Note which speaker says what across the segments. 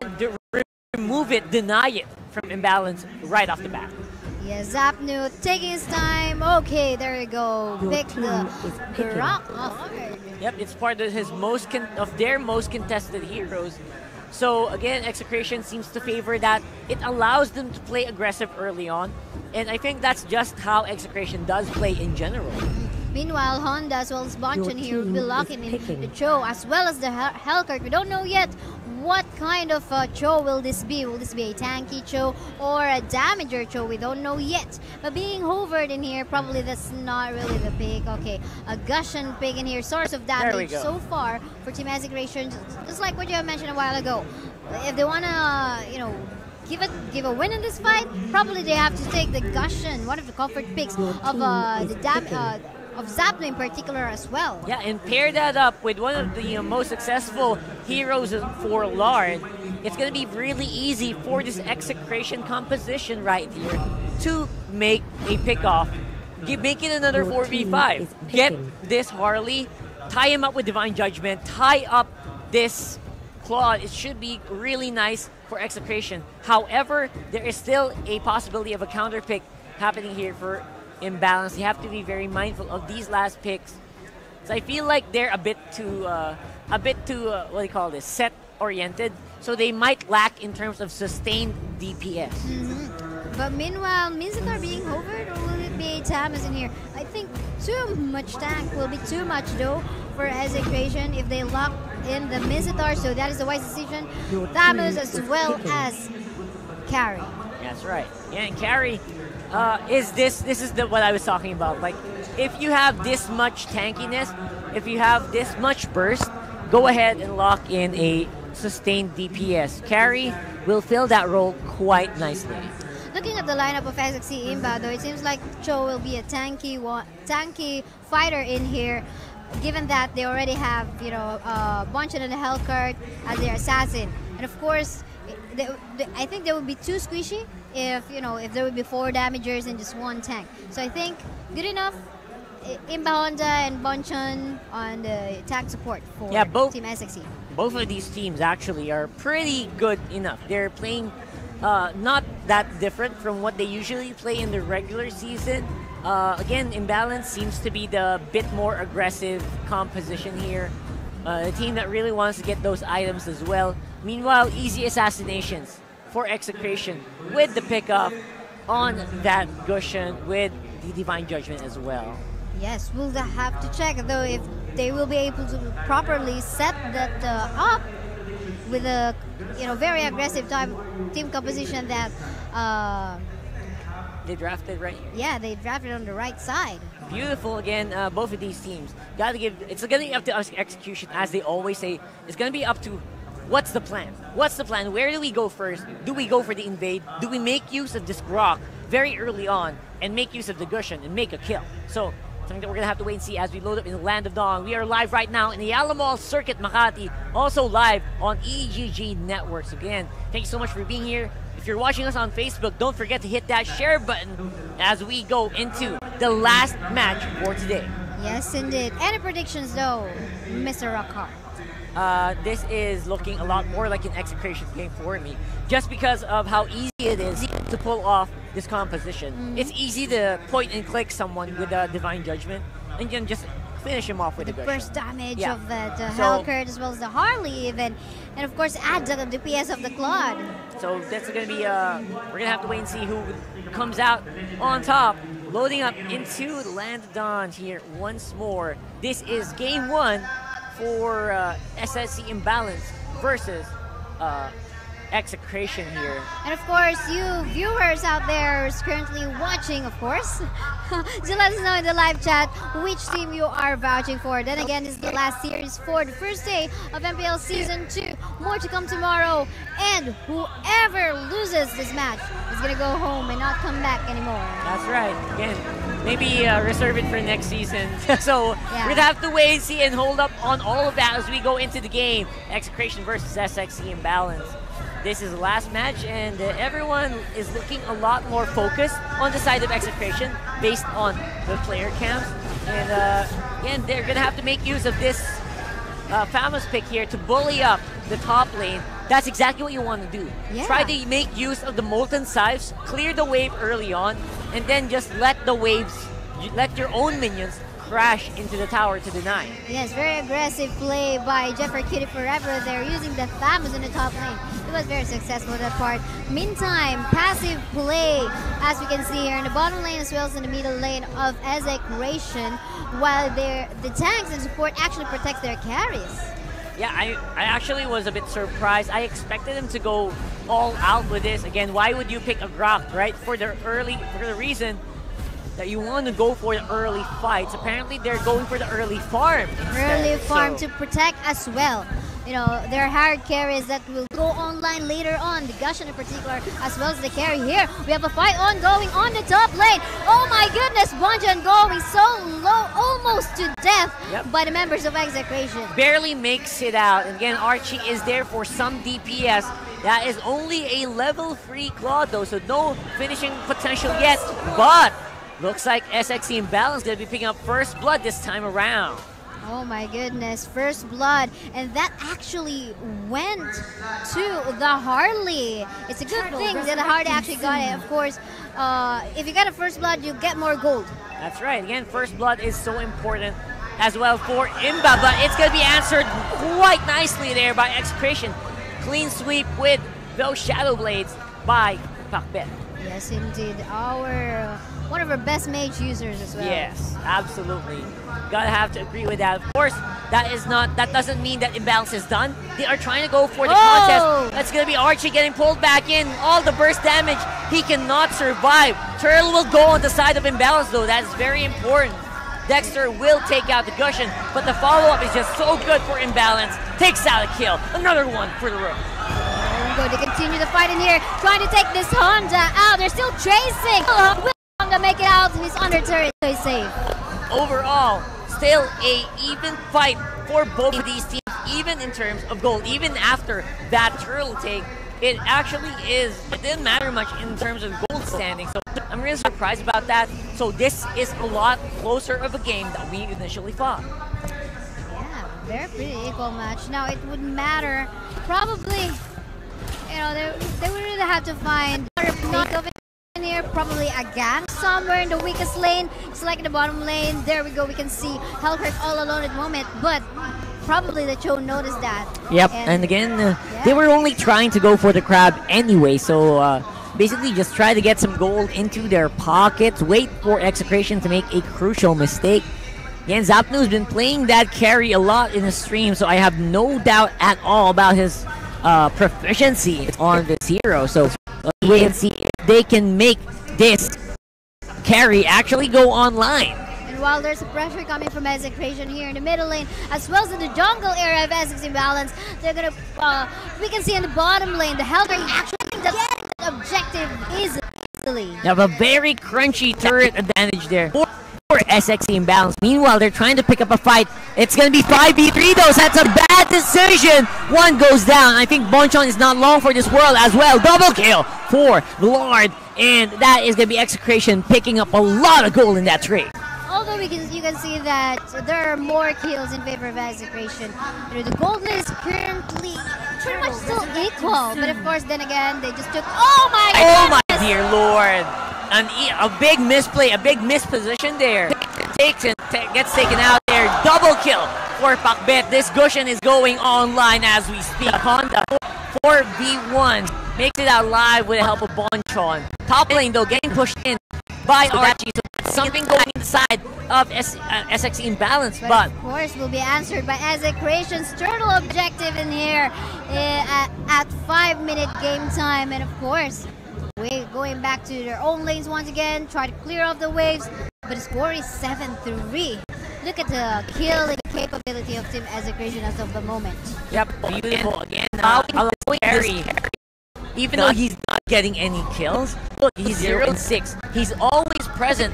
Speaker 1: and remove it, deny it from imbalance right off the bat.
Speaker 2: Yeah, Zapnu taking his time. Okay, there you go. Pick the Grok off.
Speaker 1: Yep, it's part of their most contested heroes. So again, Execration seems to favor that. It allows them to play aggressive early on, and I think that's just how Execration does play in general.
Speaker 2: Meanwhile, Honda as well as Bonchon here will be locking in the Cho as well as the Hellcurt. We don't know yet what kind of Cho will this be. Will this be a tanky Cho or a damager Cho? We don't know yet. But being hovered in here, probably that's not really the pick. Okay, a Gushing pick in here, source of damage so far for Team Execration. Just like what you have mentioned a while ago. If they want to, you know, give a win in this fight, probably they have to take the Gushing, one of the comfort picks of Zapnu in particular as well.
Speaker 1: Yeah, and pair that up with one of the most successful heroes for Lard. It's going to be really easy for this Execration composition right here to make a pick-off. Make it another 4v5. Get this Harley, tie him up with Divine Judgment, tie up this Claude. It should be really nice for Execration. However, there is still a possibility of a counter pick happening here for Imbalance. You have to be very mindful of these last picks. So I feel like they're a bit too what do you call this, set oriented. So they might lack in terms of sustained DPS.
Speaker 2: But meanwhile, Mizutar being hovered, or will it be Tamas in here? I think too much tank will be too much though for Execration if they lock in the Mizutar. So that is a wise decision. Tamas as well as Carry.
Speaker 1: That's right. Yeah, and Carry. This is what I was talking about. Like, if you have this much tankiness, if you have this much burst, go ahead and lock in a sustained DPS. Carry will fill that role quite nicely.
Speaker 2: Looking at the lineup of SXC Imba, though, it seems like Cho will be a tanky fighter in here, given that they already have, you know, Bonchon and the Hellcurt as their assassin. And of course, I think they would be too squishy if there would be 4 damagers and just 1 tank. So I think good enough. Imba Honda and Bonchon on the tank support for Team SXC.
Speaker 1: Both of these teams actually are pretty good enough. They're playing not that different from what they usually play in the regular season. Again, Imbalance seems to be the bit more aggressive composition here. A team that really wants to get those items as well. Meanwhile, easy assassinations for Execration with the pickup on that Gushing with the Divine Judgment as well.
Speaker 2: Yes, we'll have to check though if they will be able to properly set that up with a very aggressive team composition that
Speaker 1: they drafted right here.
Speaker 2: Yeah, they drafted on the right side.
Speaker 1: Beautiful again, both of these teams. It's gonna be up to us execution, as they always say. It's gonna be up to what's the plan? What's the plan? Where do we go first? Do we go for the invade? Do we make use of this Grok very early on and make use of the Gushing and make a kill? So something that we're gonna have to wait and see as we load up in the Land of Dawn. We are live right now in the Alamall Circuit Makati, also live on EGG Networks. Again, thank you so much for being here. If you're watching us on Facebook, don't forget to hit that share button as we go into the last match for today.
Speaker 2: Yes, indeed. Any predictions though, Mr. Rockhart?
Speaker 1: This is looking a lot more like an Execration game for me, just because of how easy it is to pull off this composition. It's easy to point and click someone with a Divine Judgment and then just finish him off with
Speaker 2: the burst damage of the Hellcurt as well as the Harley even, and of course add to the DPS of the Claude.
Speaker 1: So that's going to be, we're going to have to wait and see who comes out on top. Loading up into the Land of Dawn here once more. This is game 1 for SSC Imbalance versus Execration here.
Speaker 2: And of course, you viewers out there who's currently watching, of course, so let us know in the live chat which team you are vouching for. Then again, this is the last series for the first day of MPL Season 2. More to come tomorrow. And whoever loses this match is going to go home and not come back anymore.
Speaker 1: That's right. Again, maybe reserve it for next season. So we're going to have to wait and see and hold up on all of that as we go into the game. Execration versus SXC Imbalance. This is the last match, and everyone is looking a lot more focused on the side of Execration based on the player camps. And again, they're going to have to make use of this famous pick here to bully up the top lane That's exactly what you want to do.
Speaker 2: Yeah.
Speaker 1: Try to make use of the molten scythes, clear the wave early on, and then just let the waves, let your own minions crash into the tower to deny.
Speaker 2: Yes, very aggressive play by Jeffrey Kitty Forever. They're using the Thamus in the top lane. It was very successful, that part. Meantime, passive play, as we can see here in the bottom lane as well as in the middle lane of Execration, while the tanks and support actually protect their carries.
Speaker 1: Yeah, I actually was a bit surprised. I expected him to go all out with this. Again, why would you pick a Grok, right? For the reason that you want to go for the early fights. Apparently, they're going for the early farm instead.
Speaker 2: Early farm
Speaker 1: So,
Speaker 2: to protect as well. You know, they're hard carries that will go online later on. The Gushon in particular, as well as the carry here. We have a fight ongoing on the top lane. Oh my goodness, Bonjan going so low, almost to death by the members of Execration.
Speaker 1: barely makes it out. And again, Archie is there for some DPS. That is only a level 3 Claude though, so no finishing potential yet. But looks like SXE Imbalance going to be picking up first blood this time around.
Speaker 2: Oh my goodness, first blood, and that actually went to the Harley. It's a good thing that the Harley actually got it. Of course, if you get a first blood, you get more gold.
Speaker 1: That's right. Again, first blood is so important as well for Imba, but it's going to be answered quite nicely there by Execration. Clean sweep with those Shadow Blades by Pakbet.
Speaker 2: Yes, indeed. One of our best mage users as well.
Speaker 1: Yes, absolutely. Gotta have to agree with that. Of course, that doesn't mean that Imbalance is done. They are trying to go for the contest. That's gonna be Archie getting pulled back in. All the burst damage, he cannot survive. Turtle will go on the side of Imbalance though. That's very important. Dexter will take out the Gushon, but the follow-up is just so good for Imbalance. Takes out a kill. Another one for the rook.
Speaker 2: Going to continue the fight in here, trying to take this Honda out. They're still chasing. Will Honda make it out? He's under turret, so he's safe.
Speaker 1: Overall, still a even fight for both of these teams, even in terms of gold. Even after that turtle take, it actually is, it didn't matter much in terms of gold standing. So I'm really surprised about that. So this is a lot closer of a game than we initially thought.
Speaker 2: Yeah, very pretty equal match. Now it would matter, probably, you know, they would really have to find not of it in here, probably a gang somewhere in the weakest lane. It's like in the bottom lane. There we go, we can see Hellkirk all alone at the moment, but probably the Cho noticed that.
Speaker 1: Yep, and again, they were only trying to go for the crab anyway, so basically just try to get some gold into their pockets, wait for Execration to make a crucial mistake. Again, Zapnu's been playing that carry a lot in the stream, so I have no doubt at all about his proficiency on this hero. So let's wait and see if they can make this carry actually go online.
Speaker 2: And while there's a pressure coming from Execration here in the middle lane, as well as in the jungle area of Essex Imbalance, they're gonna, we can see in the bottom lane, the Hellkirk actually getting the objective easily.
Speaker 1: They have a very crunchy turret advantage there for SXE Imbalance. Meanwhile, they're trying to pick up a fight. It's going to be 5v3 though, so that's a bad decision. One goes down. I think Bonchon is not long for this world as well. Double kill for the Lord, and that is going to be Execration picking up a lot of gold in that trade.
Speaker 2: Although you can see that there are more kills in favor of Execration. You know, the gold is currently pretty much still equal, but of course, then again, they just took. Oh my goodness!
Speaker 1: Oh my dear Lord! A big misplay, a big misposition there. Gets taken out there. Double kill for Pakbet. This Gushon is going online as we speak. Honda 4v1 makes it out live with the help of Bonchon. Top lane though, getting pushed in by Archie. So that's something going inside of SXE Imbalance, but
Speaker 2: of course will be answered by Execration's turtle objective in here at 5-minute game time, and of course going back to their own lanes once again, try to clear off the waves, but the score is 7-3. Look at the killing capability of Team Execration as of the moment.
Speaker 1: Yep, beautiful again. Carry. Even though he's not getting any kills, look, he's 0-6. He's always present.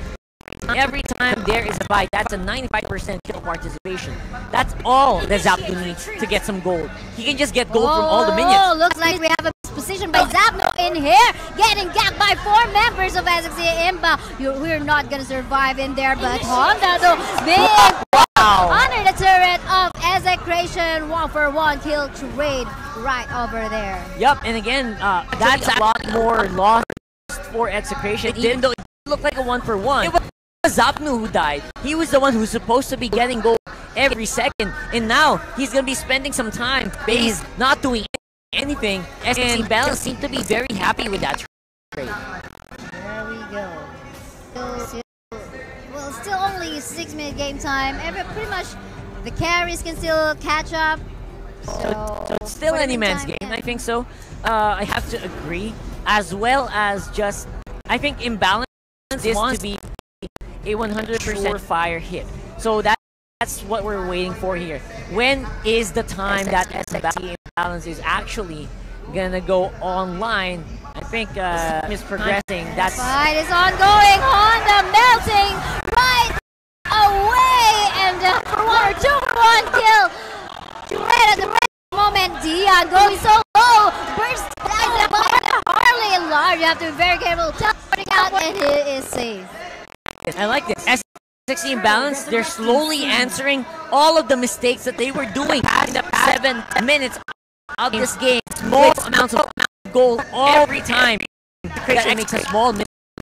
Speaker 1: Every time there is a fight, that's a 95% kill participation. That's all that Zapnu needs to get some gold. He can just get gold from all the minions.
Speaker 2: Oh, looks like we have a position by Zapnu in in here, getting gapped by 4 members of SXC Imba. We're not gonna survive in there, but Honda though, big under the turret of Execration, 1-for-1 kill trade right over there.
Speaker 1: Yep, and again, that's a lot more loss for Execration, even though it looked like a 1-for-1. It was Zapnu who died. He was the one who's supposed to be getting gold every second, and now he's going to be spending some time base not doing anything, and Balance seemed to be very happy with that trade.
Speaker 2: There we go. Still only 6-minute game time. Pretty much the carries can still catch up.
Speaker 1: So it's still any man's game, I think so. I have to agree. As well as just, I think Imbalance is to be a 100% fire hit. So that's what we're waiting for here. When is the time that SXC Imbalance is actually gonna go online? I think is progressing. That's
Speaker 2: fight is ongoing. Honda melting right away, and for 1 or 2-for-1 kill. Right at the right moment, Dion going so low, burst down by Harley and Lard. You have to be very careful. Teleporting out, and he is safe.
Speaker 1: I like this. SXC Imbalance, they're slowly answering all of the mistakes that they were doing past the 7 minutes of this game. Small amounts of goal every time Execration makes a small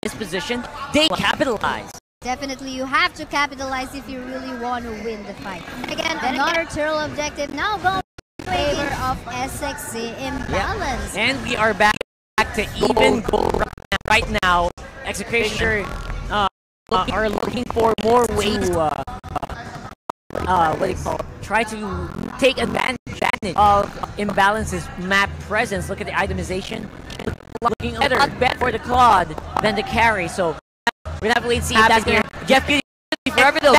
Speaker 1: misposition, they capitalize.
Speaker 2: Definitely, you have to capitalize if you really want to win the fight. Again, another turtle objective now going in favor of SXC Imbalance.
Speaker 1: Yeah. And we are back to even goal right now. Execration are looking for more ways to what do you call it? Try to take advantage of Imbalance's map presence. Look at the itemization. Looking better for the Claude than the carry. So we're gonna have to wait and see if that's here. Jeff Beauty forever though.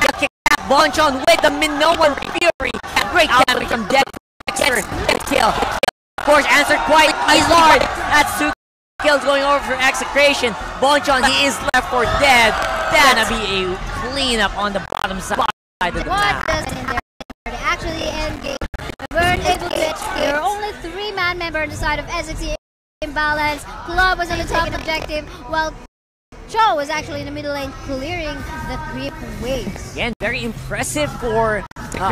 Speaker 1: Bonchon with the Minoan Fury. Great damage from Dexter. Kill. Of course, answered quite easily. That's 2 kills going over for Execration. Bonchon, he is left for dead. That's gonna be a cleanup on the bottom side of the map.
Speaker 2: They actually engage. Weren't able to there are only 3-man member on the side of SXC Imbalance. Club was on the second objective, while Cho was actually in the middle lane clearing the creep waves.
Speaker 1: Again, very impressive for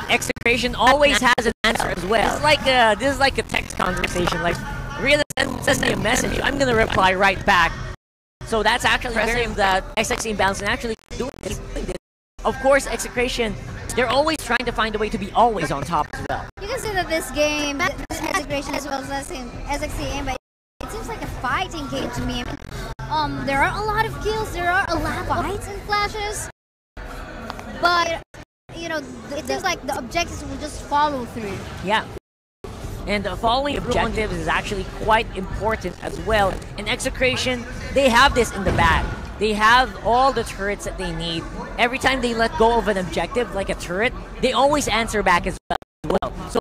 Speaker 1: Execration. Always has an answer as well. This is like a text conversation. Like, really send me a message, I'm gonna reply right back. So that's actually impressive that SXC Imbalance and actually doing this. Of course, Execration, they're always trying to find a way to be always on top as well.
Speaker 2: You can see that this game, this Execration as well as SXC Imbalance, it seems like a fighting game to me. There are a lot of kills, there are a lot of fights and clashes, but you know, it seems like the objectives will just follow through.
Speaker 1: Yeah, and following objectives is actually quite important as well. In Execration, they have this in the bag. They have all the turrets that they need. Every time they let go of an objective, like a turret, they always answer back as well. So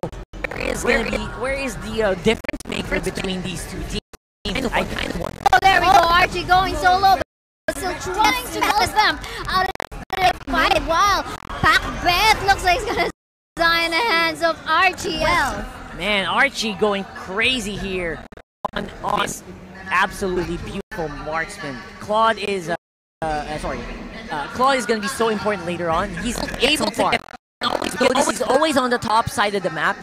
Speaker 1: where is the difference maker between these two teams? I kind of want.
Speaker 2: Oh, there we go. Archie going solo, but still trying to balance them out of the fight. Wow, Pac Bet looks like he's gonna die in the hands of RGL.
Speaker 1: Man, Archie going crazy here on absolutely beautiful marksman. Claude is Claude is going to be so important later on. He's able to get he's always on the top side of the map.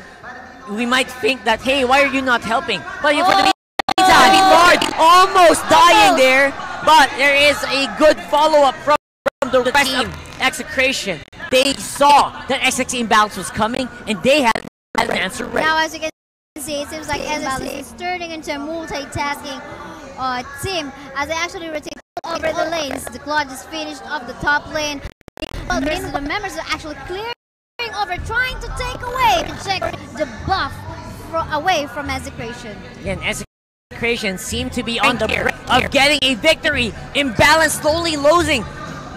Speaker 1: We might think that, hey, why are you not helping? But for the meantime, Lord almost dying there. But there is a good follow-up from the rest of Execration. They saw that SXC Imbalance was coming, and they had an answer ready.
Speaker 2: Now, as you can see, it seems like SXC is turning into a multitasking team as they actually rotate over the lanes. The Claude just finished off the top lane. Well, the rest of the members are actually clearing over, trying to take away and check the buff away from Execration.
Speaker 1: And Execration seem to be on the brink of getting a victory. Imbalance slowly losing.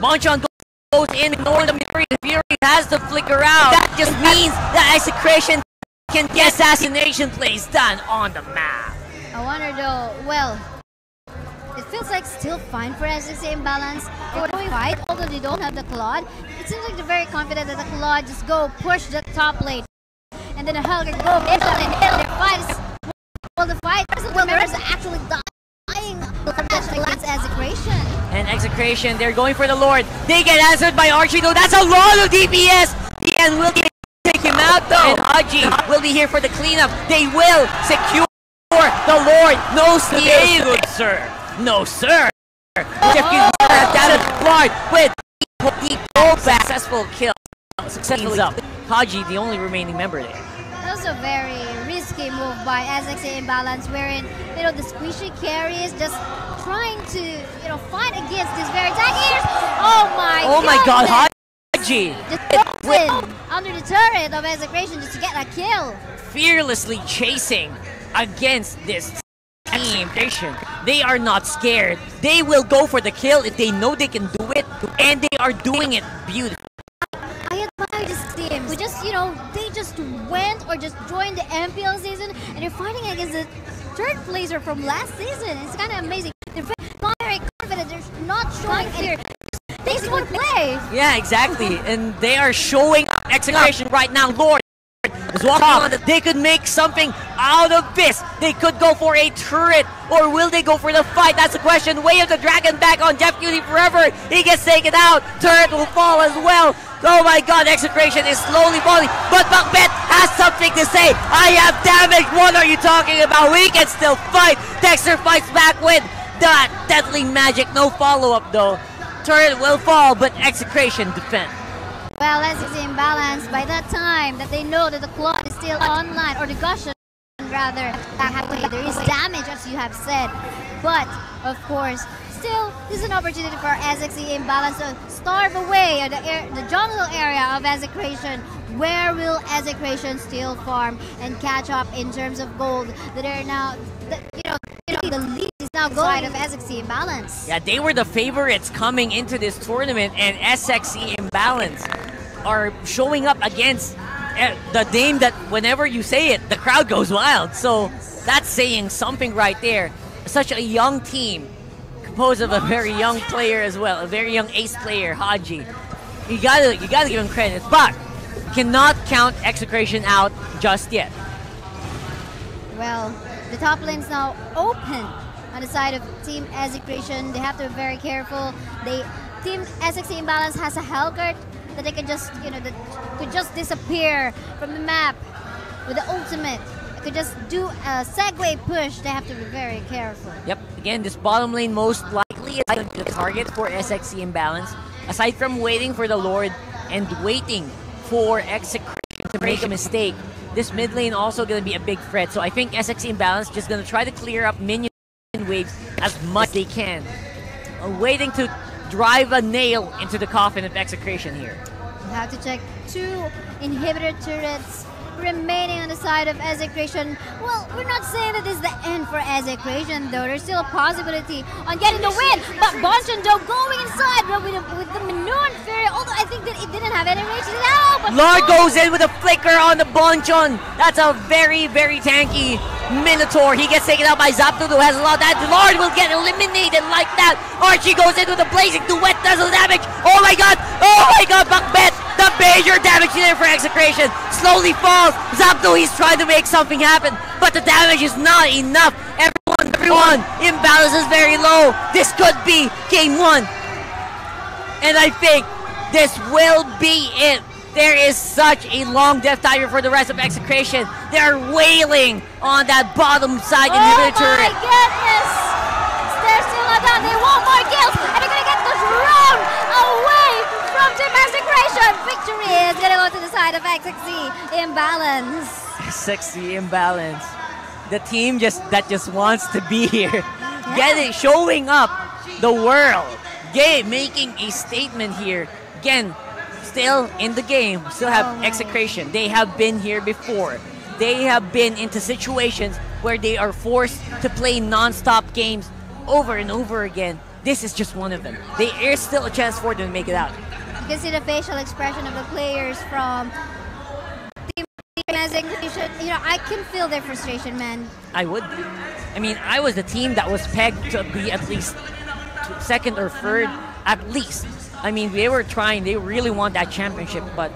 Speaker 1: Bonchon goes in, ignoring the Fury. The Fury has to flicker out. That just means that Execration can get assassination plays done on the map.
Speaker 2: I wonder though, well, it feels like still fine for SXC Imbalance. They were doing fight, although they don't have the Claude. It seems like they're very confident that the Claude just go push the top lane. And then the Helga go push the lane. The fight is, well, the fight, the members are actually dying against Execration.
Speaker 1: And Execration, they're going for the Lord. They get answered by Archie though. That's a lot of DPS. And will they take him out though? And Haji will be here for the cleanup. They will secure the Lord. No steal, good sir. No sir. Lord with the successful kill. Successfully up. Haji, the only remaining member there.
Speaker 2: That was a very risky move by SXA Imbalance, wherein the squishy carry is just trying to fight against this very tank. Oh my god,
Speaker 1: Haji!
Speaker 2: Just win under the turret of Execration just to get a kill.
Speaker 1: Fearlessly chasing against this team. They are not scared. They will go for the kill if they know they can do it, and they are doing it beautifully.
Speaker 2: I admire this team. We just, they just went or just joined the MPL season, and they're fighting against the third placer from last season. It's kind of amazing. They're very confident. They're not showing here. They just want to play.
Speaker 1: Yeah, exactly. And they are showing Execration right now. Lord is walking on that they could make something out of this. They could go for a turret, or will they go for the fight? That's the question. Way of the Dragon back on Jeff Cutie forever. He gets taken out. Turret will fall as well. Oh my god, Execration is slowly falling, but Macbeth has something to say. I have damage. What are you talking about? We can still fight. Dexter fights back with that deadly magic. No follow-up though. Turret will fall, but Execration defend.
Speaker 2: Well, as it's Imbalance, by that time that they know that the Claw is still online, or the Gushon rather, there is damage as you have said. But, of course, still, this is an opportunity for SXE Imbalance to starve away the jungle area of Execration. Where will Execration still farm and catch up in terms of gold that are now, the lead is now going of SXE Imbalance.
Speaker 1: Yeah, they were the favorites coming into this tournament, and SXE Imbalance are showing up against the name that whenever you say it, the crowd goes wild. So that's saying something right there. Such a young team, composed of a very young player as well, a very young ace player, Haji. You gotta give him credit, but cannot count Execration out just yet.
Speaker 2: Well, the top lane's now open on the side of Team Execration. They have to be very careful. Team SXE Imbalance has a Hellcurt that they can just, that could just disappear from the map with the ultimate. It could just do a segue push. They have to be very careful.
Speaker 1: Yep. Again, this bottom lane most likely is going to be the target for SXE Imbalance. Aside from waiting for the Lord and waiting for Execration to make a mistake, this mid lane also going to be a big threat. So I think SXE Imbalance just going to try to clear up minion waves as much as they can. Waiting to drive a nail into the coffin of Execration here.
Speaker 2: You have to check 2 inhibitor turrets remaining on the side of Execration. Well, we're not saying that this is the end for Execration though. There's still a possibility on getting the win. But Bonchon though going inside with the Minoan Fury, although I think that it didn't have any range to help.
Speaker 1: Lord goes in with a flicker on the Bonchon. That's a very, very tanky Minotaur. He gets taken out by Zapdos, who has a lot of that. Lord will get eliminated like that. Archie goes in with a blazing duet, does the damage. Oh my god, Macbeth. The major damage there for Execration. Slowly falls. Zapdos, he's trying to make something happen, but the damage is not enough. Everyone, imbalance is very low. This could be game 1. And I think this will be it. There is such a long death timer for the rest of Execration. They're wailing on that bottom side inhibitor turret.
Speaker 2: Oh my goodness! They're still not done. They want more kills, and they're gonna get this round away from Team Execration. Victory is gonna go to the side of XXE Imbalance.
Speaker 1: XXE Imbalance. The team that just wants to be here. Yeah. Showing up the world. Making a statement here. Again, still in the game. Still have Execration. They have been here before. They have been into situations where they are forced to play non-stop games over and over again. This is just one of them. There is still a chance for them to make it out.
Speaker 2: You can see the facial expression of the players from Team Execration. I can feel their frustration, man.
Speaker 1: I would be. I mean, I was the team that was pegged to be at least second or third, at least. I mean, they were trying. They really want that championship, but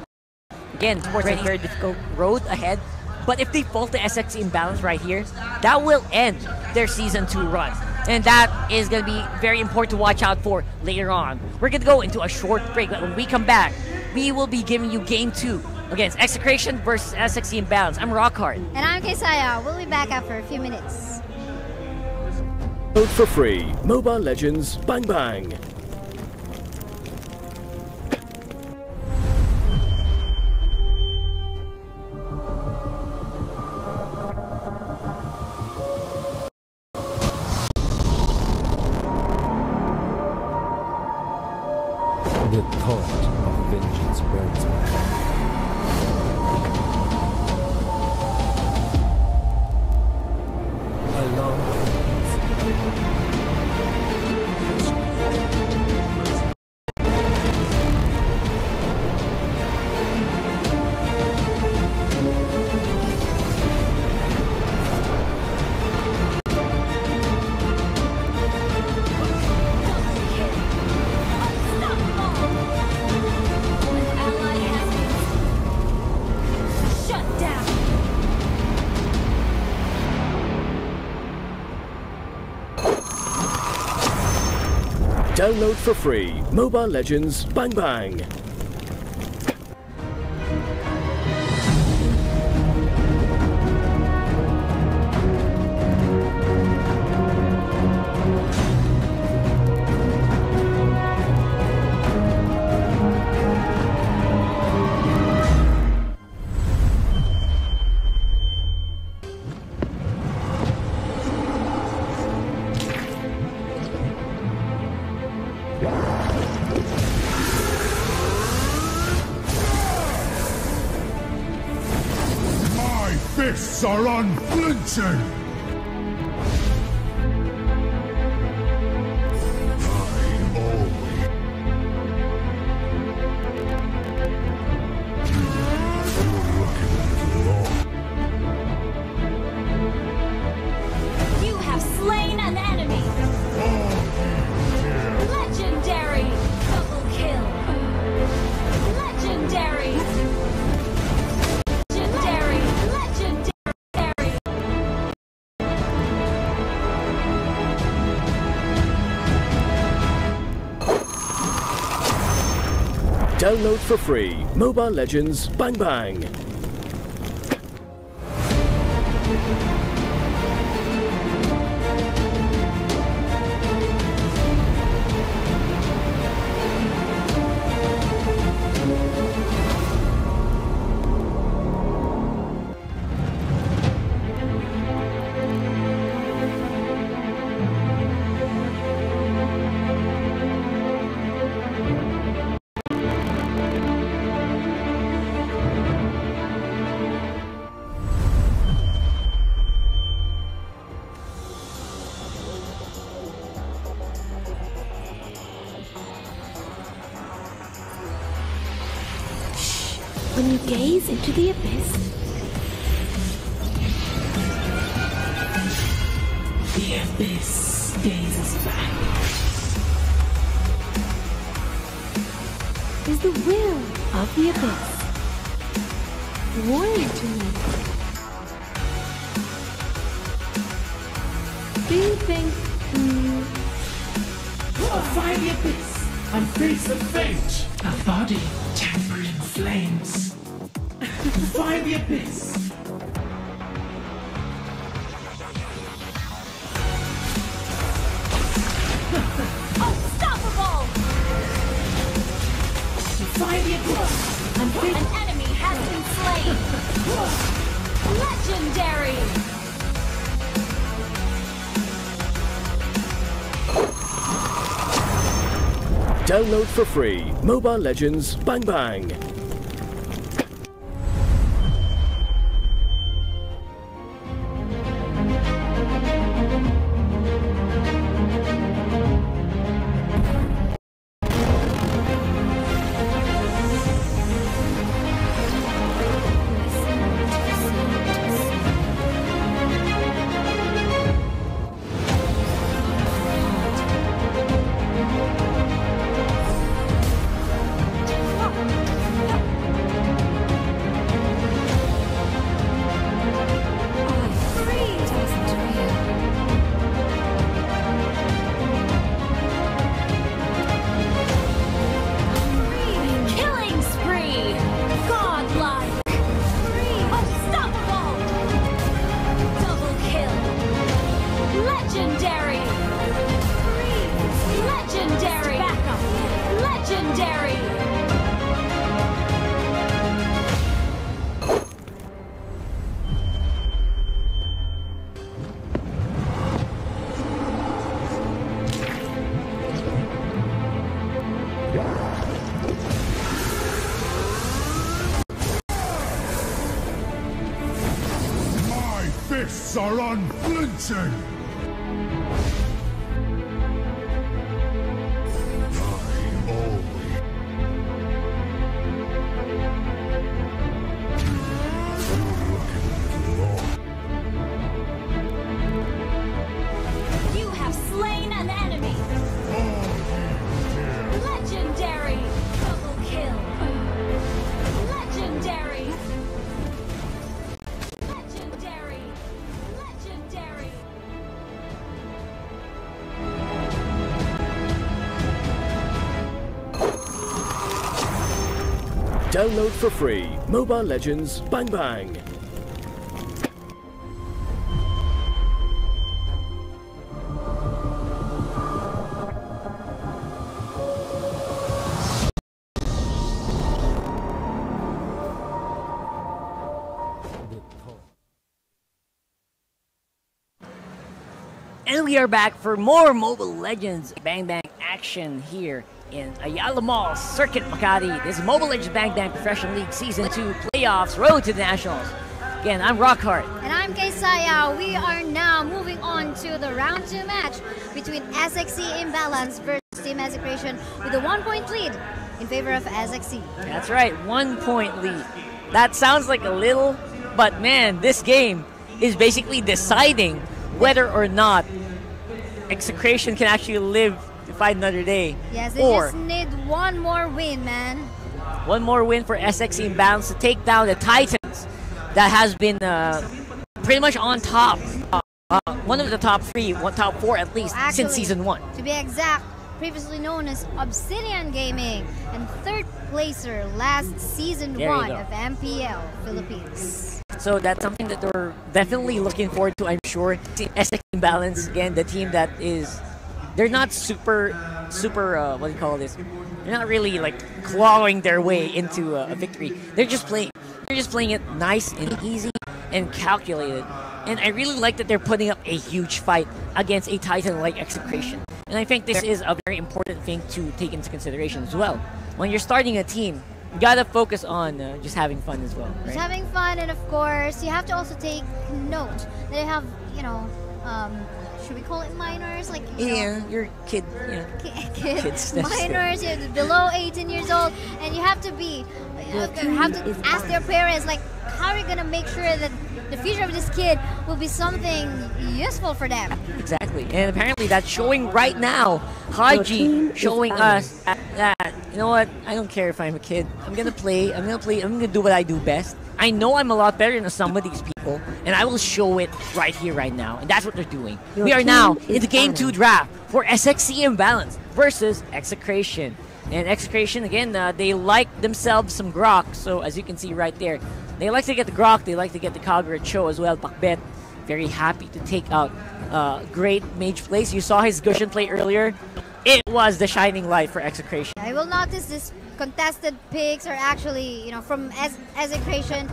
Speaker 1: again, it's a very difficult road ahead. But if they fall to SXE Imbalance right here, that will end their Season 2 run. And that is going to be very important to watch out for later on. We're going to go into a short break, but when we come back, we will be giving you Game 2 against Execration versus SXC Imbalance. I'm Rockhard.
Speaker 2: And I'm Kesaya. We'll be back after a few minutes.
Speaker 3: Download for free, Mobile Legends Bang Bang.
Speaker 4: The thought of vengeance burns my heart. I long
Speaker 3: Download for free, Mobile Legends Bang Bang.
Speaker 5: Fists are unflinching! I always... You're looking a little long.
Speaker 6: You have slain an enemy! Legendary! Double kill! Legendary!
Speaker 3: Download for free, Mobile Legends Bang Bang.
Speaker 6: When you gaze into the abyss, the abyss gazes back. Is the will of the abyss warning to me? Do you think,
Speaker 7: Defy the abyss and face the fate. A body tempered in flames. Defy the abyss.
Speaker 6: unstoppable!
Speaker 7: Defy the abyss and face
Speaker 6: An enemy has been slain! Legendary!
Speaker 3: Download for free, Mobile Legends Bang Bang.
Speaker 6: Legendary! Legendary! Backup! Legendary!
Speaker 5: My fists are unflinching! I always...
Speaker 6: You have slain an enemy! Legendary! Double kill! Legendary! Legendary! Legendary!
Speaker 3: Download for free Mobile Legends Bang Bang.
Speaker 1: And we are back for more Mobile Legends Bang Bang action here in Ayala Mall, Circuit Makati. This is Mobile Legends Bang Bang Professional League Season 2 Playoffs, Road to the Nationals. Again, I'm Rockhart.
Speaker 2: And I'm Kaysaya. We are now moving on to the round 2 match between SXC Imbalance versus Team Execration with a 1-point lead in favor of SXC.
Speaker 1: That's right, 1 point lead. That sounds like a little, but man, this game is basically deciding whether or not Execration can actually live to fight another day.
Speaker 2: Yes, they
Speaker 1: or
Speaker 2: just need one more win, man.
Speaker 1: one more win for SXC Imbalance to take down the Titans that has been pretty much on top. One of the top 4 at least,
Speaker 2: Actually,
Speaker 1: since Season 1.
Speaker 2: To be exact, previously known as Obsidian Gaming and third placer last Season
Speaker 1: There you
Speaker 2: 1
Speaker 1: go.
Speaker 2: of MPL Philippines.
Speaker 1: So that's something that we're definitely looking forward to, I'm sure. SX Imbalance, again, the team that is... They're not super, what do you call this? They're not really, like, clawing their way into a victory. They're just playing it nice and easy and calculated. And I really like that they're putting up a huge fight against a Titan like Execration. And I think this is a very important thing to take into consideration as well. When you're starting a team, you gotta focus on just having fun as well, right?
Speaker 2: Just having fun, and of course, you have to also take note that they have, you know, should we call it minors? Like, you know,
Speaker 1: Yeah, you're kid, you know. Kids, that's
Speaker 2: minors, you're below 18 years old, and you have to be, you have to ask their parents, like, how are you gonna make sure that the future of this kid will be something useful for them?
Speaker 1: Exactly, and apparently that's showing right now. Haji showing us that, you know what, I don't care if I'm a kid. I'm gonna play, I'm gonna do what I do best. I know I'm a lot better than some of these people, and I will show it right here, right now. And that's what they're doing. We are now in the Game 2 draft for SXC Imbalance versus Execration. And Execration, again, they like themselves some Grok. So as you can see right there, they like to get the Grok, they like to get the Kagura Cho as well. Pakbet, very happy to take out great mage plays. You saw his Gushin play earlier. It was the shining light for Execration.
Speaker 2: I will notice this contested picks are actually, you know, from Execration.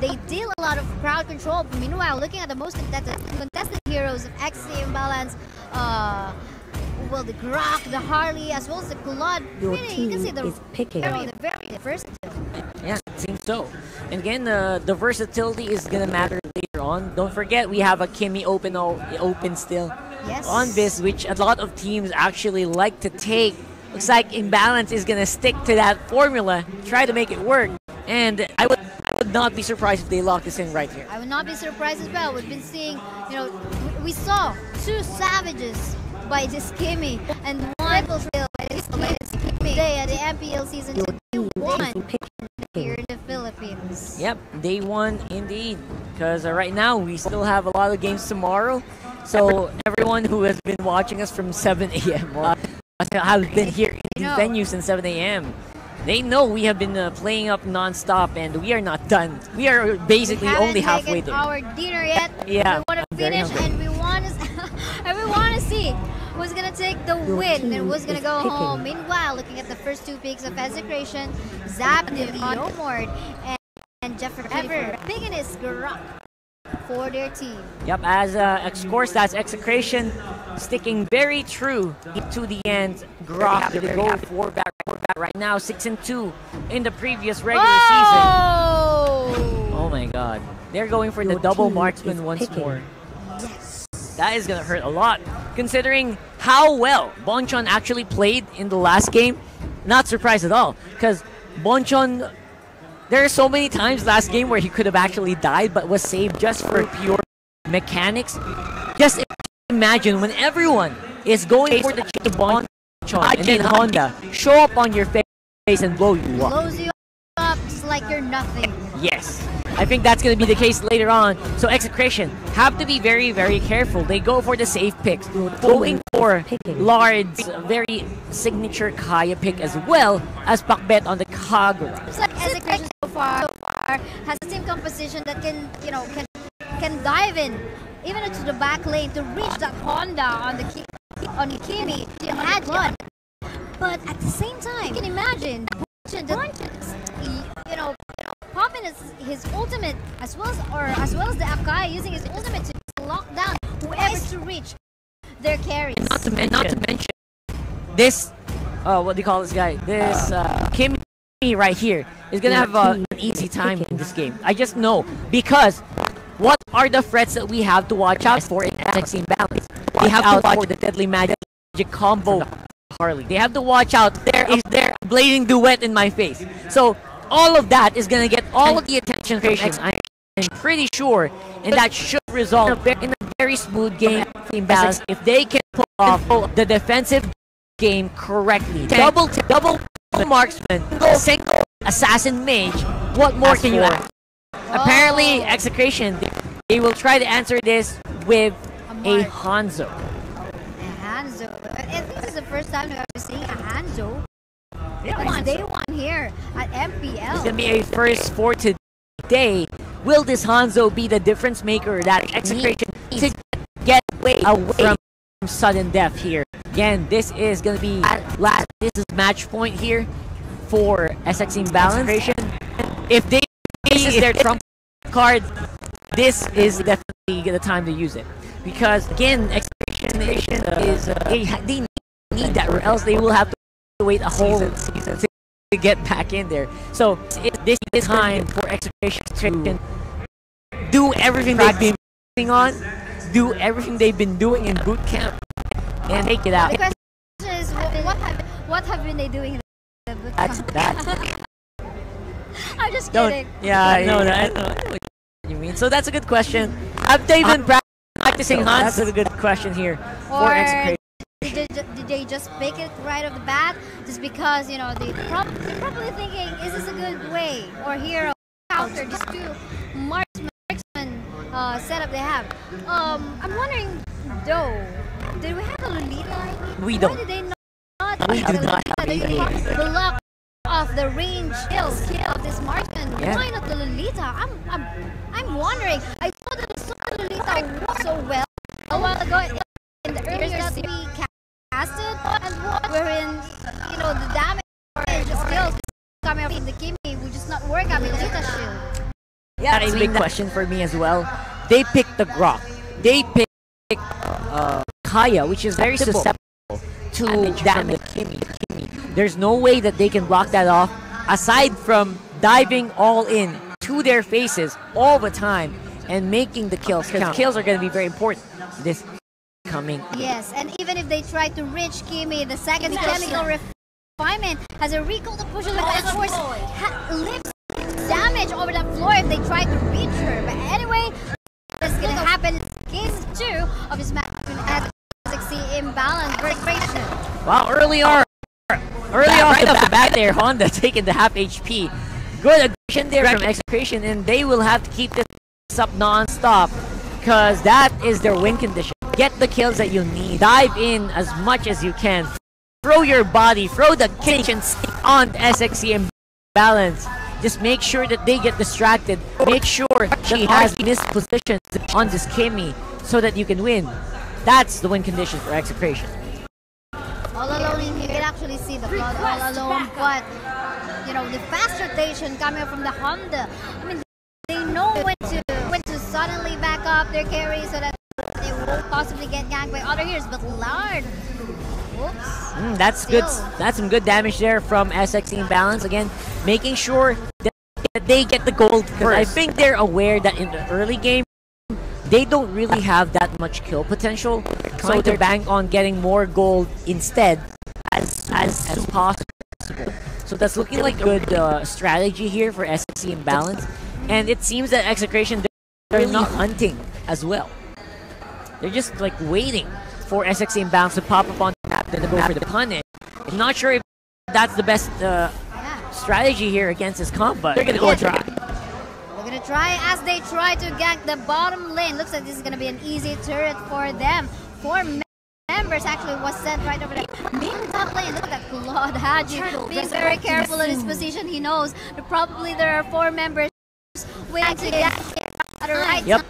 Speaker 2: They deal a lot of crowd control. Meanwhile, looking at the most contested heroes of XC Imbalance, well, the Grok, the Harley, as well as the Claude. Really, you can see the very versatile.
Speaker 1: Yeah, it seems so. And again, the versatility is gonna matter later on. Don't forget, we have a Kimmy open still
Speaker 2: Yes.
Speaker 1: on this, which a lot of teams actually like to take. Looks like Imbalance is gonna stick to that formula, try to make it work. And I would not be surprised if they lock this in right here.
Speaker 2: I would not be surprised as well. We've been seeing, you know, we saw 2 savages by this Kimmy and 1 fulfill by this Kimmy today at the MPL Season 2 1 here in the Philippines.
Speaker 1: Yep, day 1 indeed. Because right now we still have a lot of games tomorrow. So everyone who has been watching us from 7 a.m. have been here in these venues since 7 a.m. They know we have been playing up non-stop, and we are not done. We are basically only halfway there.
Speaker 2: Our dinner yet.
Speaker 1: Yeah,
Speaker 2: We want to finish, and we want to see who's gonna take the win and who's gonna go home. Meanwhile, looking at the first two picks of Execration, Zap, Yomord, and Jeffrey Ever picking his Grok for their team.
Speaker 1: Yep, as of course that's Execration sticking very true to the end. Grok to go for back right now, 6-2 in the previous regular season. Oh my god. They're going for the double marksman once more.
Speaker 2: Yes.
Speaker 1: That is gonna hurt a lot, considering how well Bonchon actually played in the last game. Not surprised at all, because Bonchon, there are so many times last game where he could have actually died but was saved just for pure mechanics. Just imagine when everyone is going for the chip Bonchon and then Honda show up on your face and blow you up.
Speaker 2: Blows you up just like you're nothing.
Speaker 1: Yes, I think that's going to be the case later on. So Execration have to be very, very careful. They go for the safe picks, going for Lard's very signature Kaya pick as well as Pakbet on the Kagura.
Speaker 2: It's like Execration so far has a team composition that can, you know, can dive in even into the back lane to reach that Honda on the Kimi. Imagine, but at the same time, you can imagine you know, popping his ultimate as well as the Akai using his ultimate to lock down whoever to reach their carries.
Speaker 1: Not to mention this. What do you call this guy? This Kimi right here is gonna have an easy time in this game. I just know, because what are the threats that we have to watch out for in SXC Balance? We have to watch for the Deadly Magic combo Harley. They have to watch out. There is their Blading Duet in my face. So all of that is gonna get all of the attention from X. I'm pretty sure, and that should result in a very smooth game in Balance if they can pull off the defensive game correctly. Double marksman, single assassin mage. What more can you ask? Apparently, Execration, they will try to answer this with a Hanzo.
Speaker 2: Hanzo. I think this is the first time we're seeing a Hanzo.
Speaker 1: Yeah,
Speaker 2: on day one here at MPL.
Speaker 1: It's gonna be a first for today. Will this Hanzo be the difference maker that Execration needs to get away from sudden death here? Again, this is gonna be this is match point here for SX Balance. If this is their trump card, this is definitely the time to use it, because again, Execration is they need that, or else they will have to wait a whole season to get back in there. So this is time for Execration to do everything they've been working on, do everything they've been doing in boot camp, and take it out.
Speaker 2: The question is, what have been they doing in the boot camp?
Speaker 1: That's
Speaker 2: I'm just kidding.
Speaker 1: I know what you mean. So that's a good question. Have they been practicing Hans? That's a good question here for Execration.
Speaker 2: Did they just pick it right off the bat just because, you know, they're probably thinking, is this a good way or hero counter these two marksman setup they have? I'm wondering though, did we have a Lolita?
Speaker 1: We don't.
Speaker 2: Why did they not?
Speaker 1: We do not have
Speaker 2: They
Speaker 1: Lolita.
Speaker 2: block off the range kill of this marksman.
Speaker 1: Yeah.
Speaker 2: Why not the Lolita? I'm wondering. I thought that the Lolita worked so well a while ago in the earlier that we casted, and wherein, you know, the damage or the skills coming from the Kimi would just not work out with Lolita shield.
Speaker 1: Yeah, that's a big question for me as well. They picked the Grok. They picked Kaya, which is very susceptible to damage. Kimi. There's no way that they can block that off, aside from diving all in to their faces all the time and making the kills, because kills are going to be very important this coming.
Speaker 2: Yes, and even if they try to reach Kimi, the second chemical refinement has a recall that pushes her, but of course lives damage over the floor if they try to reach her. But anyway, that's gonna happen in case 2 of this match between SXC Imbalance versus.
Speaker 1: Wow, early off the bat there, Honda taking the half HP. Good aggression there from Execration, and they will have to keep this up non-stop, because that is their win condition. Get the kills that you need. Dive in as much as you can. Throw your body, throw the kitchen sink on SXC Imbalance. Just make sure that they get distracted. Make sure she has missed positions on this Kimi so that you can win. That's the win condition for Execration.
Speaker 2: All alone, you can actually see the Flood all alone, but you know the fast rotation coming from the Honda. I mean, they know when to suddenly back up their carry so that they won't possibly get ganked by other heroes. But Lard, whoops.
Speaker 1: That's good. That's some good damage there from SXE Imbalance. Again, making sure that they get the gold first. I think they're aware that in the early game, they don't really have that much kill potential, so they're bank on getting more gold instead as possible. So that's looking like a good strategy here for SXE Imbalance, and it seems that Execration, they're not hunting as well. They're just like waiting for SXE Imbalance to pop up on the map and to go for the punish. I'm not sure if that's the best strategy here against this comp, but they're gonna go try.
Speaker 2: They're gonna try as they try to gank the bottom lane. Looks like this is gonna be an easy turret for them. 4 members actually was sent right over there. Main top lane, look at that Claude Haji being very careful in his position. He knows that probably there are 4 members waiting to gank at the right.
Speaker 1: Yep.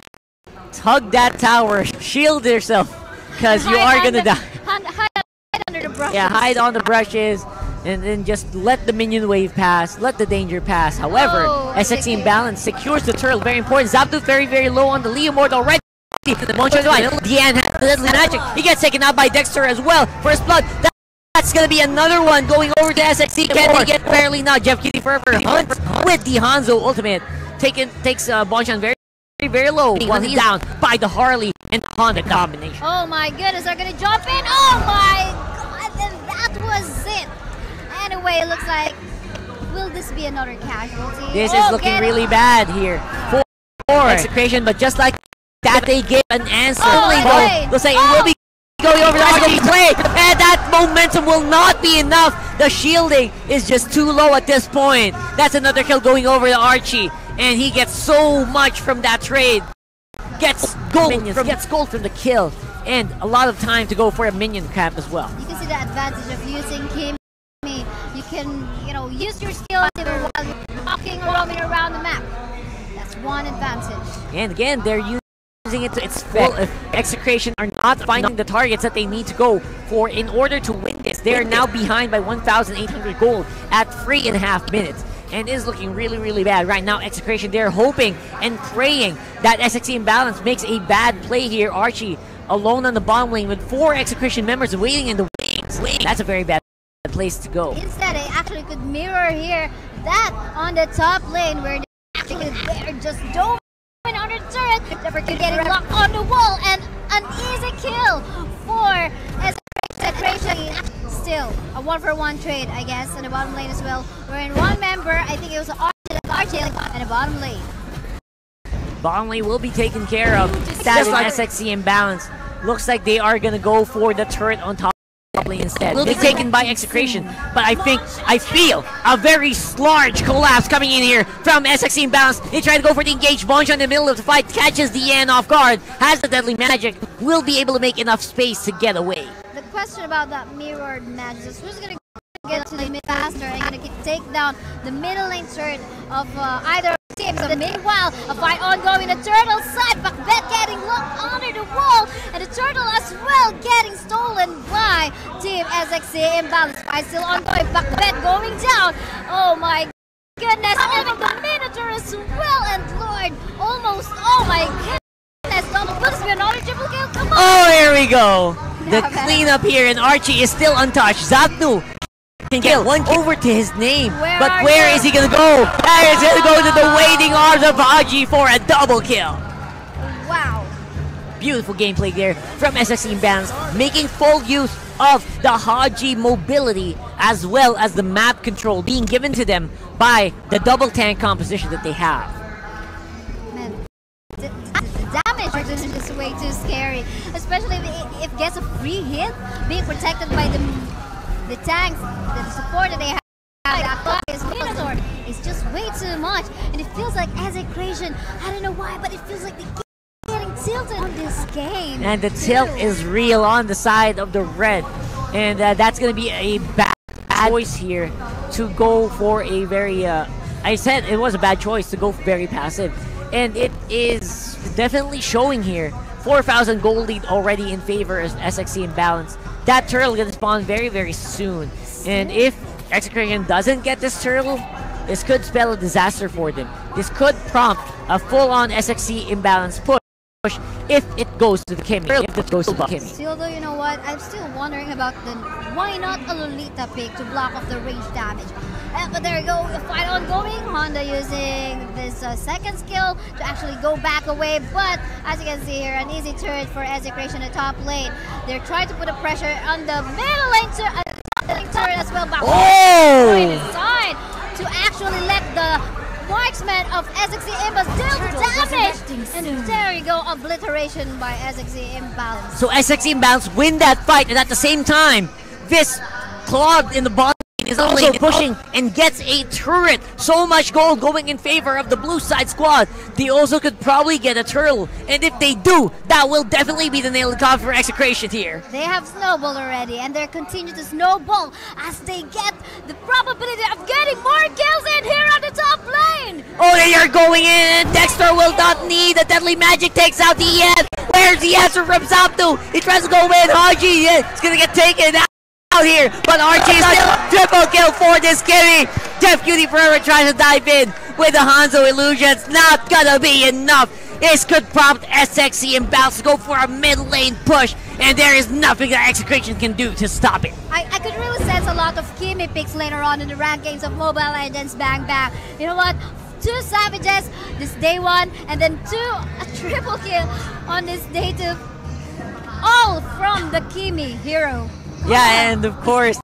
Speaker 1: Hug that tower, shield yourself, because you are gonna die.
Speaker 2: Hide under the brushes.
Speaker 1: Yeah, hide on the brushes. And then just let the minion wave pass, let the danger pass. However, SXE Imbalance secures the turtle, very important. Zapdos very, very low on the Leomord already. Deanne has the deadly magic. He gets taken out by Dexter as well. First blood. That's going to be another one going over to SXE. Can they get barely not? Jeff Kitty Forever hunts with the Hanzo ultimate. Takes Bonchan very, very low while he's down by the Harley and the Honda combination.
Speaker 2: Oh my goodness, they're going to jump in. Oh my god, and that was it. Anyway, it looks like, will this be another casualty?
Speaker 1: This is looking really bad here for Execration, but just like that, they give an answer. Looks like it will be going over the RG play, and that momentum will not be enough. The shielding is just too low at this point. That's another kill going over the Archie, and he gets so much from that trade. Gets gold from the kill, and a lot of time to go for a minion camp as well.
Speaker 2: You can see the advantage of using Kim. You can, use your skills while walking or roaming around the map. That's one advantage.
Speaker 1: And again, they're using it to its full. If Execration are not finding the targets that they need to go for in order to win this, they are now behind by 1,800 gold at 3.5 minutes. And it is looking really, really bad right now. Execration, they're hoping and praying that SXE Imbalance makes a bad play here. Archie alone on the bottom lane with 4 Execration members waiting in the wings. That's a very bad place to go.
Speaker 2: Instead, they actually could mirror here that on the top lane where they're just doving on the turret. They're getting locked on the wall, and an easy kill for Execration. Still a 1-for-1 trade, I guess, in the bottom lane as well. We're in 1 member. I think it was Archie in the bottom lane.
Speaker 1: Bottom lane will be taken care of. That's like SXE Imbalance. Looks like they are gonna go for the turret on top lane instead. Will be taken by Execration, but I feel a very large collapse coming in here from SXE Imbalance. They try to go for the engage. Bonchan in the middle of the fight catches Deanne off guard, has the deadly magic, will be able to make enough space to get away.
Speaker 2: The question about that mirrored magic is who's gonna get to the mid faster and gonna take down the middle lane turret of either team. So meanwhile, a fight ongoing. The turtle side, Bakbet getting locked under the wall, and the turtle as well getting stolen by Team SXE Imbalance. Fight still ongoing. Bakbet going down. Oh my goodness, having the Minotaur as well, and Lord almost. Oh my goodness, double plus another triple kill. Come on.
Speaker 1: Oh, here we go. The cleanup here, and Archie is still untouched. Zapnu can get one over to his name, but where is he gonna go? He's gonna go to the waiting arms of Haji for a double kill.
Speaker 2: Wow.
Speaker 1: Beautiful gameplay there from SXE Imbalance, making full use of the Haji mobility as well as the map control being given to them by the double tank composition that they have.
Speaker 2: Man, the damage reduction is way too scary, especially if it gets a free hit, being protected by the tanks, the support that they have. That is Minotaur is just way too much, and it feels like as a creation, I don't know why, but it feels like they're getting tilted on this game.
Speaker 1: And the tilt is real on the side of the red, and that's going to be a bad choice here to go for a very. I said it was a bad choice to go very passive, and it is definitely showing here 4,000 gold lead already in favor of SXC Imbalance. That turtle gonna spawn very, very soon. And if Execration doesn't get this turtle, this could spell a disaster for them. This could prompt a full-on SXC Imbalance push if it goes to the Kimmy. If it goes to the Kimmy.
Speaker 2: Still though, you know what? I'm still wondering about the why not a Lolita pick to block off the range damage. But there you go, the fight ongoing. Honda using this second skill to actually go back away. But as you can see here, an easy turret for Execration in the top lane. They're trying to put a pressure on the middle lane turret as well. But inside to actually let the marksman of SXC Imbalance deal damage. And there you go, obliteration by SXC Imbalance.
Speaker 1: So SXC Imbalance win that fight, and at the same time, this Claude in the bottom is also pushing and gets a turret. So much gold going in favor of the blue side squad. They also could probably get a turtle, and if they do, that will definitely be the nail in the coffin for Execration here.
Speaker 2: They have snowball already, and they continue to snowball as they get the probability of getting more kills in here on the top lane.
Speaker 1: Oh, they are going in. Dexter will not need a deadly magic. Takes out the ES. Where's the answer from Zapdo? He tries to go in. Haji, it's gonna get taken out here, but Archie is still triple kill for this Kimmy. Jeff Cutie Forever tries to dive in with the Hanzo illusions. Not gonna be enough. This could prompt SXC Imbalance to go for a mid lane push, and there is nothing that Execration can do to stop it.
Speaker 2: I could really sense a lot of Kimmy picks later on in the ranked games of Mobile Legends Bang Bang. You know what? 2 Savages this day 1, and then a triple kill on this day 2. All from the Kimmy hero.
Speaker 1: Yeah, and of course,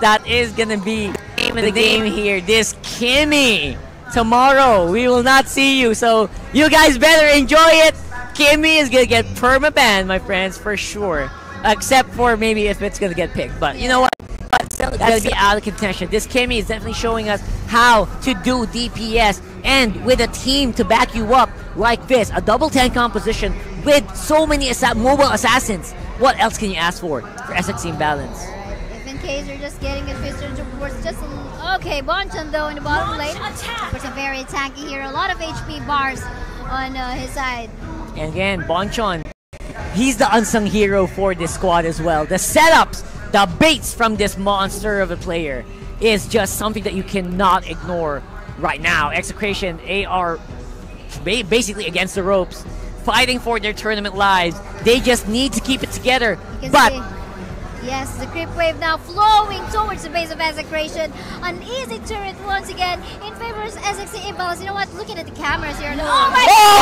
Speaker 1: that is gonna be the name of the game here. This Kimmy. Tomorrow, we will not see you, so you guys better enjoy it. Kimmy is gonna get permaban, my friends, for sure. Except for maybe if it's gonna get picked. But you know what? That's gonna be out of contention. This Kimmy is definitely showing us how to do DPS, and with a team to back you up like this, a double tank composition with so many mobile assassins. What else can you ask for SXC Imbalance?
Speaker 2: If in case you're just getting it twisted towards just okay, Bonchan though in the bottom lane. It's a very tanky hero, a lot of HP bars on his side.
Speaker 1: And again, Bonchan, he's the unsung hero for this squad as well. The setups, the baits from this monster of a player is just something that you cannot ignore right now. Execration, they are basically against the ropes, fighting for their tournament lives. They just need to keep it together. But
Speaker 2: yes, the creep wave now flowing towards the base of Execration. An easy turret once again in favor of SXC Imbalance. You know what? Looking at the cameras here.
Speaker 1: Oh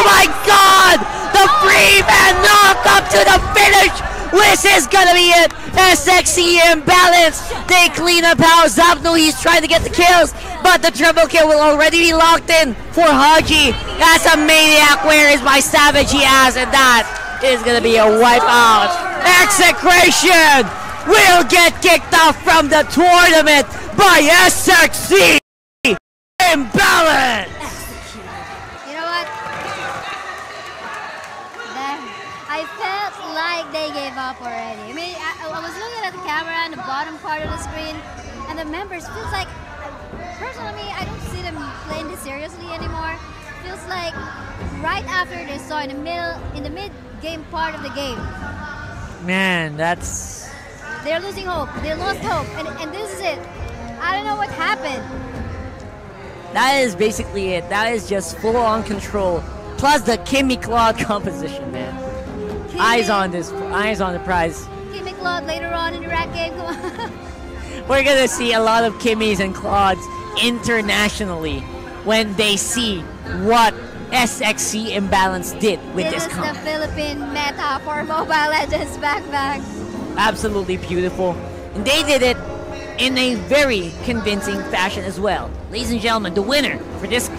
Speaker 1: my God! The free man knock up to the finish. This is gonna be it. SXC Imbalance. They clean up how Zapno, he's trying to get the kills, but the triple kill will already be locked in for Haji. That's a maniac. Where is my savage? He has, and that is gonna be a wipeout. Execration will get kicked off from the tournament by SXC Imbalance.
Speaker 2: You know what? I felt like they gave up already. I mean, I was looking at the camera on the bottom part of the screen, and the members feels like, personally, I don't see them playing this seriously anymore. Feels like right after they saw in the mid game part of the game.
Speaker 1: Man, that's...
Speaker 2: They're losing hope. They lost hope, and this is it. I don't know what happened.
Speaker 1: That is basically it. That is just full-on control, plus the Kimmy Claude composition, man.
Speaker 2: Kimmy,
Speaker 1: Eyes on this. Eyes on the prize.
Speaker 2: Kimmy Claude later on in the ranked game.
Speaker 1: We're gonna see a lot of Kimmys and Claudes internationally when they see what SXC Imbalance did with this comp.
Speaker 2: This is the Philippine meta for Mobile Legends Back.
Speaker 1: Absolutely beautiful. And they did it in a very convincing fashion as well. Ladies and gentlemen, the winner for this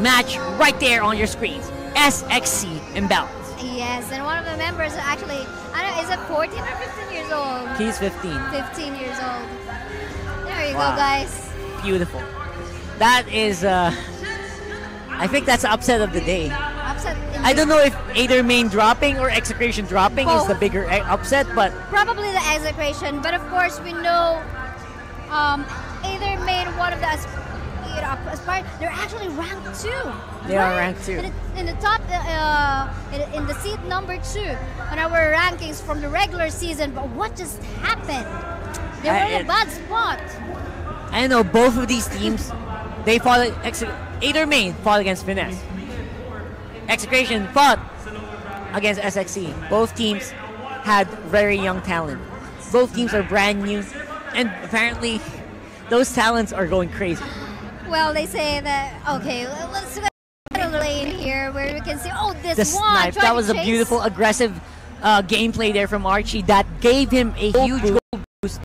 Speaker 1: match right there on your screens, SXC Imbalance.
Speaker 2: Yes, and one of the members actually, I don't know, is it 14 or 15 years old?
Speaker 1: He's 15.
Speaker 2: 15 years old. There you
Speaker 1: Wow.
Speaker 2: go, guys.
Speaker 1: Beautiful. That is, I think that's the upset of the day.
Speaker 2: Upset.
Speaker 1: I don't know if either main dropping or Execration dropping is the bigger upset, but
Speaker 2: Probably the Execration, but of course we know either main one of the they're actually ranked 2.
Speaker 1: They are ranked 2.
Speaker 2: In the top, in the seat number 2 on our rankings from the regular season. But what just happened? They were in a bad spot.
Speaker 1: I know both of these teams, they fought, Aether Main fought against Finesse. Execration fought against SXE. Both teams had very young talent. Both teams are brand new, and apparently those talents are going crazy.
Speaker 2: Well, they say that, okay, let's go to the lane here where we can see, this
Speaker 1: The
Speaker 2: one.
Speaker 1: snipe, that was a beautiful, aggressive gameplay there from Archie that gave him a huge goal boost